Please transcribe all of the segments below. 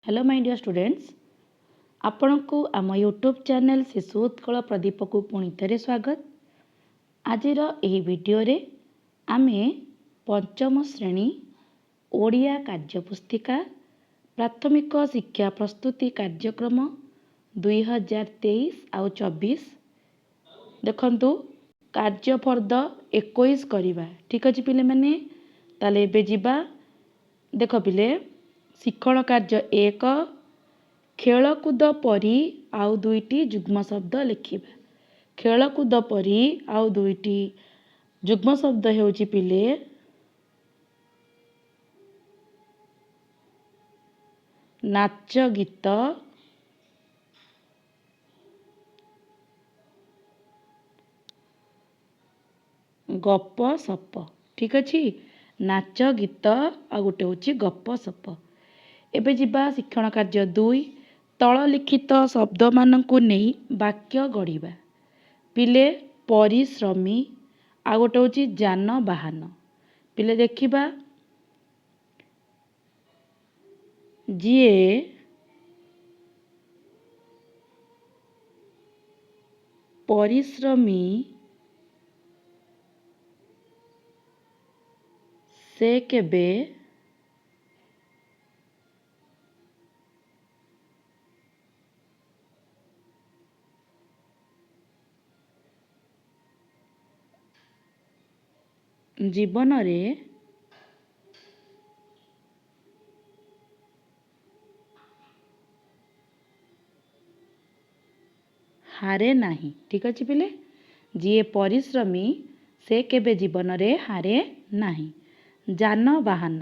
Hello my dear students आपण को आम यूट्यूब चैनल शिशु उत्कल प्रदीप को पुणी थे स्वागत। आज वीडियो रे आमे पंचम श्रेणी ओडिया कार्यपुस्तिका प्राथमिक शिक्षा प्रस्तुति कार्यक्रम 2023 आउ 24 देखंतु कार्यफर्द 21 करवा। ठीक अच्छे पिले माने ताले एबे जिबा देख पिले शिक्षण कार्य 1 खेलकूद परी आउ दुईटी जुग्म शब्द लिखिबा। खेलकूद परी आउ दुईटी जुग्म शब्द हेउची पिले नाच गीत गप सप। ठीक अच्छे नाच गीत आ गोटे होची गप सप। एबे जिबा शिक्षण कार्य 2 तल लिखित शब्द मानकु नहीं वाक्य गढ़िबा। पिले परिश्रमी आ गोटे होची जानवाहन। पिले देखिबा जीए परिश्रमी से केबे जीवन रे हारे नाही। ठीक अच्छे पिले जीए परिश्रमी से केबे जीवन रे हारे नाही। जानवाहन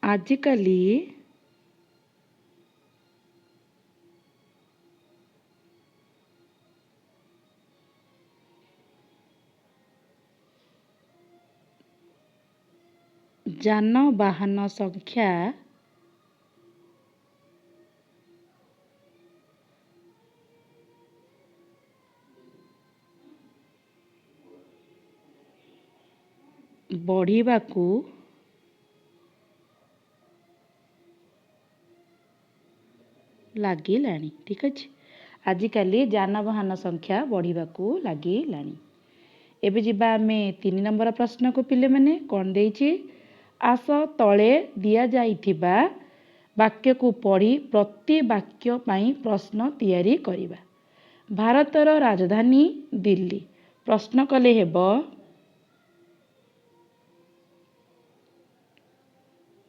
आजिकाली जानवाहन संख्या बढ़िबाकू लागिलानी। ठीक अच्छे आजिकाली जानवाहन संख्या बढ़िबाकू लागिलानी। एबे जिबा आमे 3 नंबर प्रश्न को पिले माने कोन देइछि आस तले दिया जाइथिबा वाक्य को पढ़ी प्रति वाक्य पाई प्रश्न तैयारी करिबा। भारतर राजधानी दिल्ली प्रश्न कले हेबो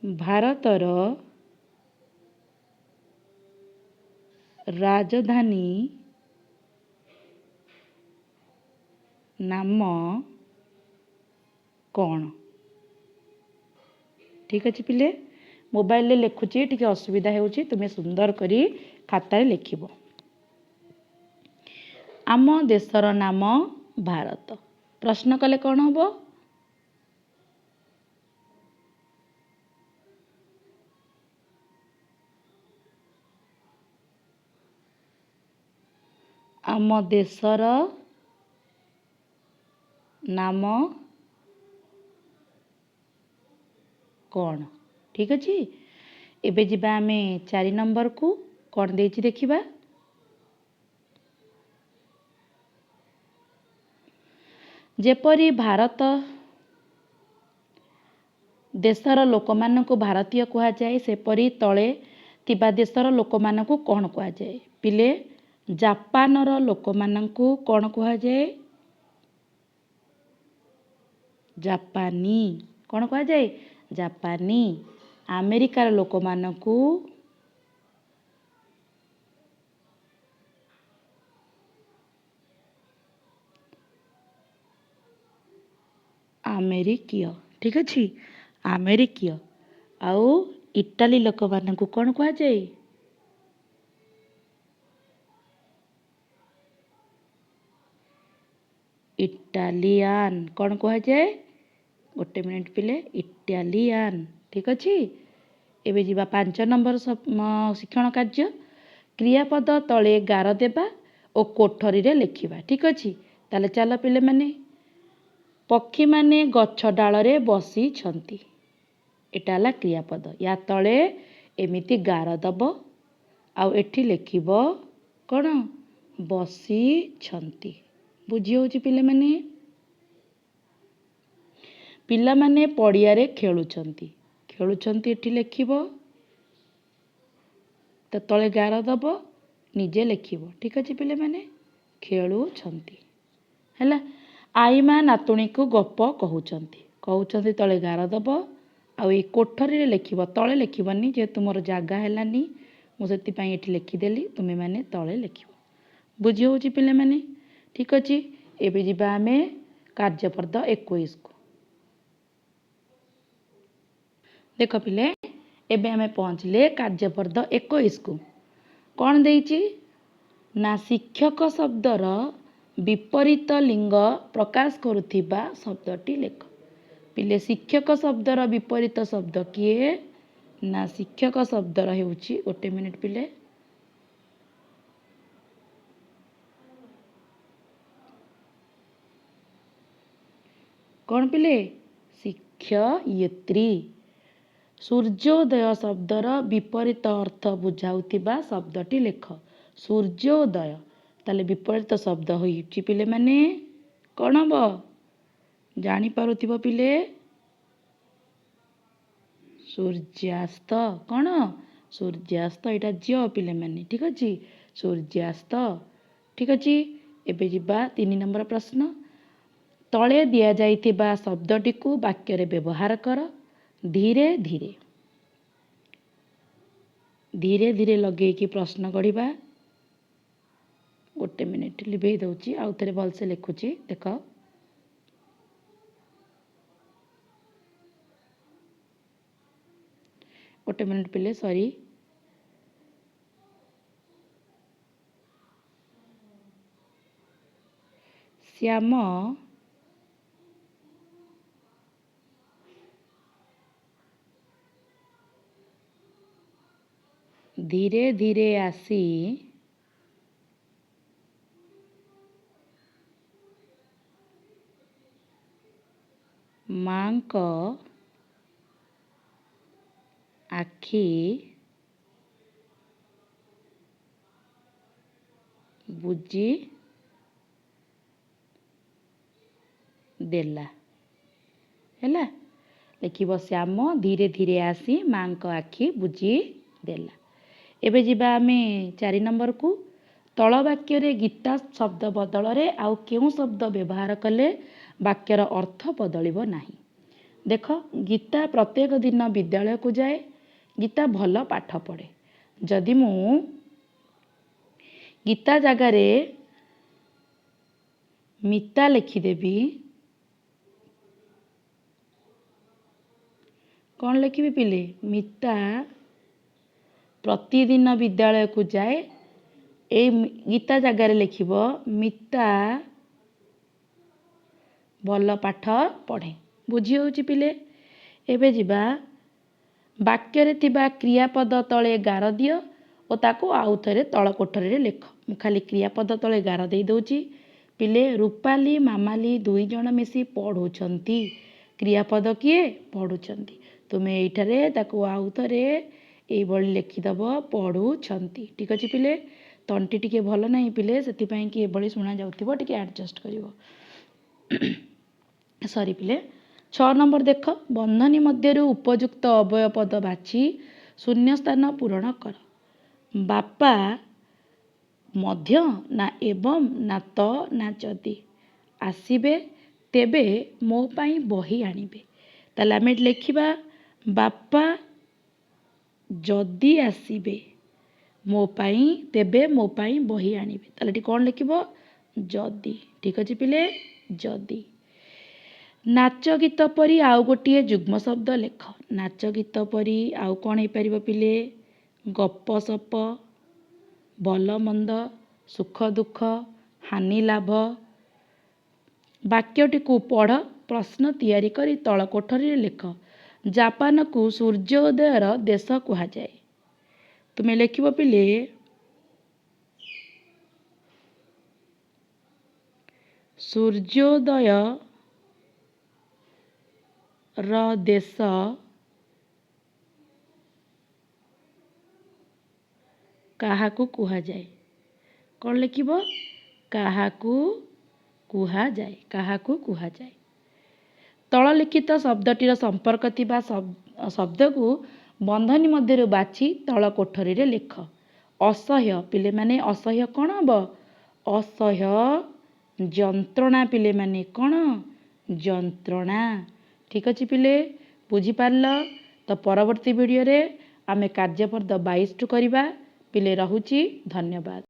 भारतर राजधानी नाम कौन। ठीक अच्छे पिले मोबाइल ले लिखुची टिके असुविधा हेउची तुमे सुंदर करी खातारे लिखिबो। आम देशर नाम भारत प्रश्न कले कौन हबो आम देशर नाम कौन। ठीक अच्छे एबे जिबा आमे 4 नंबर को कौन देइछि देखिबा जेपरी भारत देशर लोक मानकु भारतीय कहा जाए सेपरी तले तिबा देशर लोक मानकु कौन कहा जाए। पिले जापानर लोक मानकु कौन कहा जाए जापानी कौन कहा जाए जापानी। अमेरिकार लोक मानकु अमेरिकीय। ठीक अच्छे अमेरिकीय आउ इटाली लोक मानकु कौन कहा जाए इटालियन कौन कहा जाए गोटे मिनिट पिले इटालियन। ठीक अच्छे एबे जिबा 5 नंबर शिक्षण कार्य क्रियापद तले गार देबा और कोठरी रे लिखिबा। ठीक अच्छे ताले चलो पिले माने ପକ୍ଷୀମାନେ ଗଛ ଡାଳରେ ବସିଛନ୍ତି। ଏଟା ହେଲା କ୍ରିୟାପଦ। ୟା ତଳେ ଏମିତି ଗାର ଦବ ଆଉ ଏଠି ଲେଖିବ କ'ଣ? ବସିଛନ୍ତି। ବୁଝି ହେଉଛି ପିଲାମାନେ? ପିଲାମାନେ ପଡ଼ିଆରେ ଖେଳୁଛନ୍ତି। ଖେଳୁଛନ୍ତି ଏଠି ଲେଖିବ, ତ ତଳେ ଗାର ଦବ, ନିଜେ ଲେଖିବ। ଠିକ୍ ଅଛି ପିଲାମାନେ? ଖେଳୁଛନ୍ତି ହେଲା। ଆଈମା ନାତୁଣୀକୁ ଗପ କହୁଛନ୍ତି। କହୁଛନ୍ତି ତଳେ ଗାର ଦବ ଆଉ ଏଇ କୋଠରୀରେ ଲେଖିବ, ତଳେ ଲେଖିବନି, ଯେହେତୁ ମୋର ଜାଗା ହେଲାନି ମୁଁ ସେଥିପାଇଁ ଏଠି ଲେଖିଦେଲି, ତୁମେମାନେ ତଳେ ଲେଖିବ। ବୁଝି ହେଉଛି ପିଲାମାନେ? ଠିକ୍ ଅଛି। ଏବେ ଯିବା ଆମେ କାର୍ଯ୍ୟପଦ 21କୁ। ଦେଖ ପିଲେ, ଏବେ ଆମେ ପହଞ୍ଚିଲେ କାର୍ଯ୍ୟପଦ 21କୁ। କ'ଣ ଦେଇଛି ନା ଶିକ୍ଷକ ଶବ୍ଦର ବିପରୀତ ଲିଙ୍ଗ ପ୍ରକାଶ କରୁଥିବା ଶବ୍ଦଟି ଲେଖ। ପିଲେ ଶିକ୍ଷକ ଶବ୍ଦର ବିପରୀତ ଶବ୍ଦ କିଏ? ନା ଶିକ୍ଷକ ଶବ୍ଦର ହେଉଛି, ଗୋଟେ ମିନିଟ୍ ପିଲେ, କ'ଣ ପିଲେ? ଶିକ୍ଷୟିତ୍ରୀ। ସୂର୍ଯ୍ୟୋଦୟ ଶବ୍ଦର ବିପରୀତ ଅର୍ଥ ବୁଝାଉଥିବା ଶବ୍ଦଟି ଲେଖ। ସୂର୍ଯ୍ୟୋଦୟ, ତାହେଲେ ବିପରୀତ ଶବ୍ଦ ହେଉଛି ପିଲେମାନେ କ'ଣ ହବ? ଜାଣିପାରୁଥିବ ପିଲେ? ସୂର୍ଯ୍ୟାସ୍ତ। କ'ଣ? ସୂର୍ଯ୍ୟାସ୍ତ। ଏଇଟା ଝିଅ ପିଲାମାନେ। ଠିକ୍ ଅଛି? ସୂର୍ଯ୍ୟାସ୍ତ। ଠିକ୍ ଅଛି। ଏବେ ଯିବା 3 ନମ୍ବର ପ୍ରଶ୍ନ। ତଳେ ଦିଆଯାଇଥିବା ଶବ୍ଦଟିକୁ ବାକ୍ୟରେ ବ୍ୟବହାର କର। ଧୀରେ ଧୀରେ। ଧୀରେ ଧୀରେ ଲଗେଇକି ପ୍ରଶ୍ନ ଗଢ଼ିବା। ଗୋଟେ ମିନିଟ୍ ଲିଭେଇ ଦେଉଛି, ଆଉ ଥରେ ଭଲସେ ଲେଖୁଛି। ଦେଖ, ଗୋଟେ ମିନିଟ୍ ପିଲେ, ସରି। ଶ୍ୟାମ ଧୀରେ ଧୀରେ ଆସି ମାଙ୍କ ଆଖି ବୁଜି ଦେଲା। ହେଲା, ଲେଖିବ ଶ୍ୟାମ ଧୀରେ ଧୀରେ ଆସି ମାଙ୍କ ଆଖି ବୁଜି ଦେଲା। ଏବେ ଯିବା ଆମେ 4 ନମ୍ବରକୁ। ତଳ ବାକ୍ୟରେ ଗୀତା ଶବ୍ଦ ବଦଳରେ ଆଉ କେଉଁ ଶବ୍ଦ ବ୍ୟବହାର କଲେ ବାକ୍ୟର ଅର୍ଥ ବଦଳିବ ନାହିଁ? ଦେଖ, ଗୀତା ପ୍ରତ୍ୟେକ ଦିନ ବିଦ୍ୟାଳୟକୁ ଯାଏ। ଗୀତା ଭଲ ପାଠ ପଢ଼େ। ଯଦି ମୁଁ ଗୀତା ଜାଗାରେ ମିତା ଲେଖିଦେବି, କ'ଣ ଲେଖିବି ପିଲେ? ମିତା ପ୍ରତିଦିନ ବିଦ୍ୟାଳୟକୁ ଯାଏ। ଏଇ ଗୀତା ଜାଗାରେ ଲେଖିବ ମିତା ଭଲ ପାଠ ପଢ଼େ। ବୁଝି ହେଉଛି ପିଲେ? ଏବେ ଯିବା, ବାକ୍ୟରେ ଥିବା କ୍ରିୟାପଦ ତଳେ ଗାର ଦିଅ ଓ ତାକୁ ଆଉ ଥରେ ତଳ କୋଠରୀରେ ଲେଖ। ମୁଁ ଖାଲି କ୍ରିୟାପଦ ତଳେ ଗାର ଦେଇ ଦେଉଛି। ପିଲେ, ରୂପାଲି ମାମାଲି 2 ଜଣ ମିଶି ପଢ଼ୁଛନ୍ତି। କ୍ରିୟାପଦ କିଏ? ପଢ଼ୁଛନ୍ତି। ତୁମେ ଏଇଠାରେ ତାକୁ ଆଉ ଥରେ ଏଇଭଳି ଲେଖିଦେବ, ପଢ଼ୁଛନ୍ତି। ଠିକ୍ ଅଛି ପିଲେ? ତଣ୍ଟି ଟିକେ ଭଲ ନାହିଁ ପିଲେ, ସେଥିପାଇଁ କି ଏଭଳି ଶୁଣାଯାଉଥିବ, ଟିକେ ଆଡ଼ଜଷ୍ଟ କରିବ। ସରି ପିଲେ। 6 ନମ୍ବର ଦେଖ, ବନ୍ଧନୀ ମଧ୍ୟରୁ ଉପଯୁକ୍ତ ଅବୟବ ପଦ ବାଛି ଶୂନ୍ୟସ୍ଥାନ ପୂରଣ କର। ବାପା ମଧ୍ୟ, ନା ଏବଂ, ନା ତ, ନା ଯଦି ଆସିବେ ତେବେ ମୋ ପାଇଁ ବହି ଆଣିବେ। ତାହେଲେ ଆମେ ଲେଖିବା ବାପା ଯଦି ଆସିବେ ମୋ ପାଇଁ, ତେବେ ମୋ ପାଇଁ ବହି ଆଣିବେ। ତାହେଲେ ଏଠି କ'ଣ ଲେଖିବ? ଯଦି। ଠିକ୍ ଅଛି ପିଲେ? ଯଦି। ନାଚ ଗୀତ ପରି ଆଉ ଗୋଟିଏ ଯୁଗ୍ମ ଶବ୍ଦ ଲେଖ। ନାଚ ଗୀତ ପରି ଆଉ କ'ଣ ହେଇପାରିବ ପିଲେ? ଗପ ସପ, ଭଲ ମନ୍ଦ, ସୁଖ ଦୁଃଖ, ହାନି ଲାଭ। ବାକ୍ୟଟିକୁ ପଢ଼, ପ୍ରଶ୍ନ ତିଆରି କରି ତଳ କୋଠରୀରେ ଲେଖ। ଜାପାନକୁ ସୂର୍ଯ୍ୟୋଦୟର ଦେଶ କୁହାଯାଏ। ତୁମେ ଲେଖିବ ପିଲେ ସୂର୍ଯ୍ୟୋଦୟ ର ଦେଶ କାହାକୁ କୁହାଯାଏ? କ'ଣ ଲେଖିବ? କାହାକୁ କୁହାଯାଏ। କାହାକୁ କୁହାଯାଏ। ତଳ ଲିଖିତ ଶବ୍ଦଟିର ସମ୍ପର୍କ ଥିବା ଶବ୍ଦକୁ ବନ୍ଧନୀ ମଧ୍ୟରୁ ବାଛି ତଳ କୋଠରୀରେ ଲେଖ। ଅସହ୍ୟ ପିଲେମାନେ ଅସହ୍ୟ କ'ଣ ହେବ? ଅସହ୍ୟ ଯନ୍ତ୍ରଣା ପିଲେମାନେ କ'ଣ? ଯନ୍ତ୍ରଣା। ଠିକ୍ ଅଛି ପିଲେ, ବୁଝିପାରିଲ? ତ ପରବର୍ତ୍ତୀ ଭିଡ଼ିଓରେ ଆମେ କାର୍ଯ୍ୟପଦ 22 କରିବା। ପିଲେ ରହୁଛି, ଧନ୍ୟବାଦ।